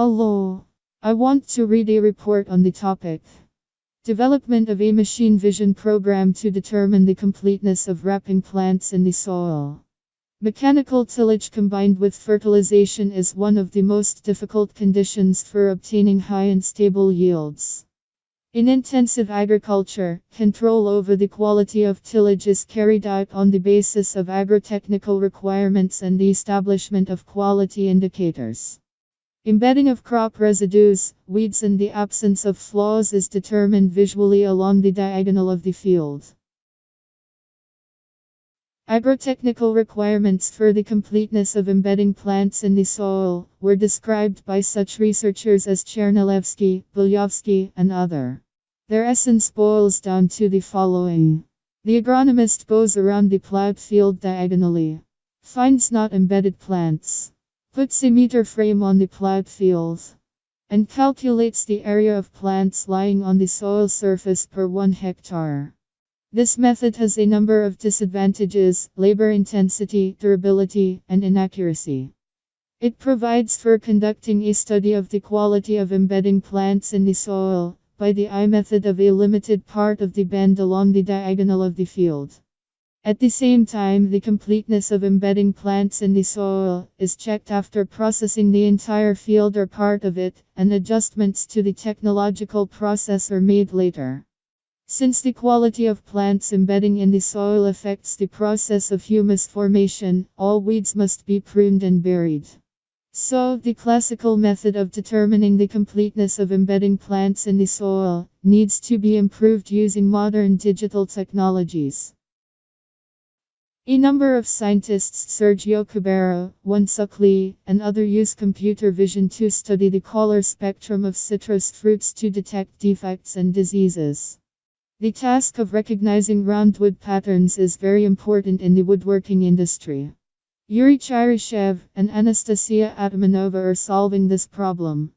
Hello. I want to read a report on the topic. Development of a machine vision program to determine the completeness of wrapping plants in the soil. Mechanical tillage combined with fertilization is one of the most difficult conditions for obtaining high and stable yields. In intensive agriculture, control over the quality of tillage is carried out on the basis of agrotechnical requirements and the establishment of quality indicators. Embedding of crop residues, weeds and the absence of flaws is determined visually along the diagonal of the field. Agrotechnical requirements for the completeness of embedding plants in the soil were described by such researchers as Chernalevsky, Bulyovsky, and others. Their essence boils down to the following. The agronomist goes around the plowed field diagonally, finds not embedded plants, puts a meter frame on the plowed field, and calculates the area of plants lying on the soil surface per 1 hectare. This method has a number of disadvantages: labor intensity, durability, and inaccuracy. It provides for conducting a study of the quality of embedding plants in the soil by the eye method of a limited part of the bend along the diagonal of the field. At the same time, the completeness of embedding plants in the soil is checked after processing the entire field or part of it, and adjustments to the technological process are made later. Since the quality of plants embedding in the soil affects the process of humus formation, all weeds must be pruned and buried. So, the classical method of determining the completeness of embedding plants in the soil needs to be improved using modern digital technologies. A number of scientists, Sergio Cabero, Wonsuk, and others use computer vision to study the color spectrum of citrus fruits to detect defects and diseases. The task of recognizing roundwood patterns is very important in the woodworking industry. Iurii Chiryshev and Anastasia Atamanova are solving this problem.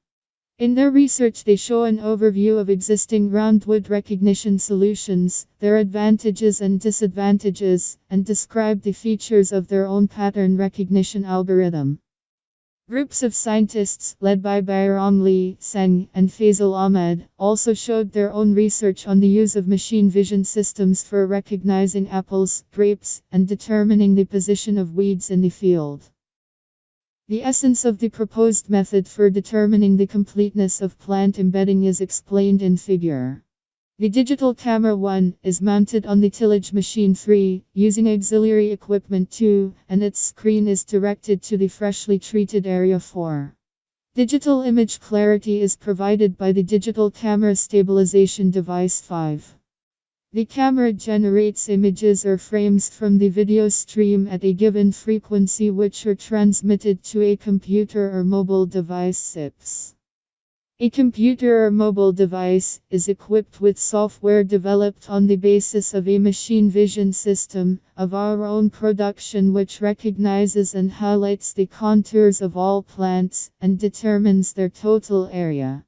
In their research, they show an overview of existing roundwood recognition solutions, their advantages and disadvantages, and describe the features of their own pattern recognition algorithm. Groups of scientists, led by Bayram Lee, Seng, and Faisal Ahmed, also showed their own research on the use of machine vision systems for recognizing apples, grapes, and determining the position of weeds in the field. The essence of the proposed method for determining the completeness of plant embedding is explained in figure. The digital camera 1 is mounted on the tillage machine 3, using auxiliary equipment 2, and its screen is directed to the freshly treated area 4. Digital image clarity is provided by the digital camera stabilization device 5. The camera generates images or frames from the video stream at a given frequency, which are transmitted to a computer or mobile device (SIPs). A computer or mobile device is equipped with software developed on the basis of a machine vision system of our own production, which recognizes and highlights the contours of all plants and determines their total area.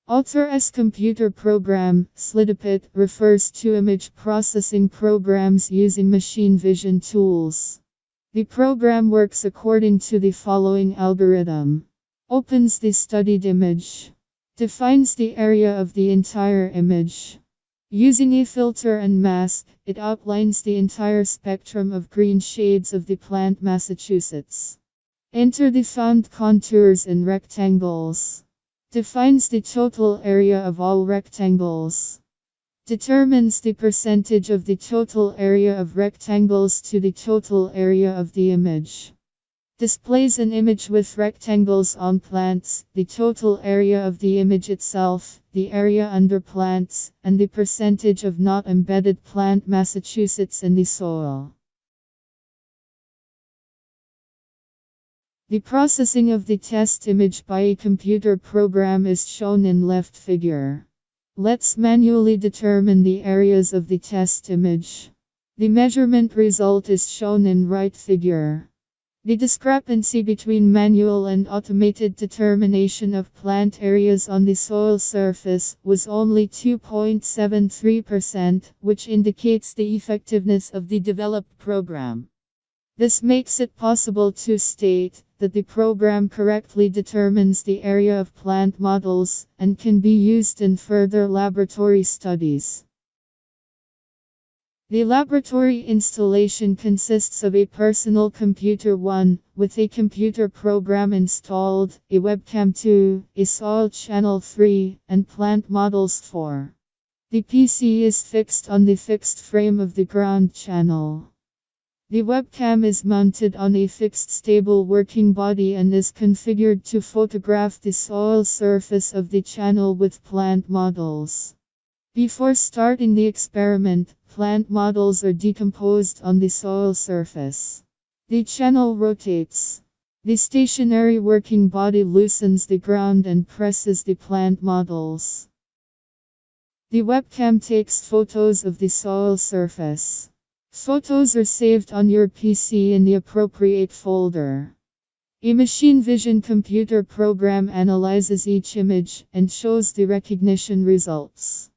Author's computer program, Slidopit, refers to image processing programs using machine vision tools. The program works according to the following algorithm. Opens the studied image. Defines the area of the entire image. Using a filter and mask, it outlines the entire spectrum of green shades of the plant Massachusetts. Enter the found contours in rectangles. Defines the total area of all rectangles. Determines the percentage of the total area of rectangles to the total area of the image. Displays an image with rectangles on plants, the total area of the image itself, the area under plants, and the percentage of not embedded plant Massachusetts in the soil. The processing of the test image by a computer program is shown in left figure. Let's manually determine the areas of the test image. The measurement result is shown in right figure. The discrepancy between manual and automated determination of plant areas on the soil surface was only 2.73%, which indicates the effectiveness of the developed program. This makes it possible to state that the program correctly determines the area of plant models and can be used in further laboratory studies. The laboratory installation consists of a personal computer 1, with a computer program installed, a webcam 2, a soil channel 3, and plant models 4. The PC is fixed on the fixed frame of the ground channel. The webcam is mounted on a fixed stable working body and is configured to photograph the soil surface of the channel with plant models. Before starting the experiment, plant models are decomposed on the soil surface. The channel rotates. The stationary working body loosens the ground and presses the plant models. The webcam takes photos of the soil surface. Photos are saved on your PC in the appropriate folder. A machine vision computer program analyzes each image and shows the recognition results.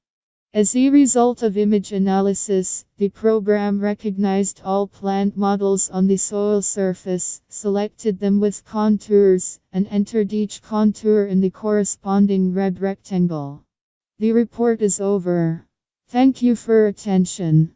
As a result of image analysis, the program recognized all plant models on the soil surface, selected them with contours, and entered each contour in the corresponding red rectangle. The report is over. Thank you for attention.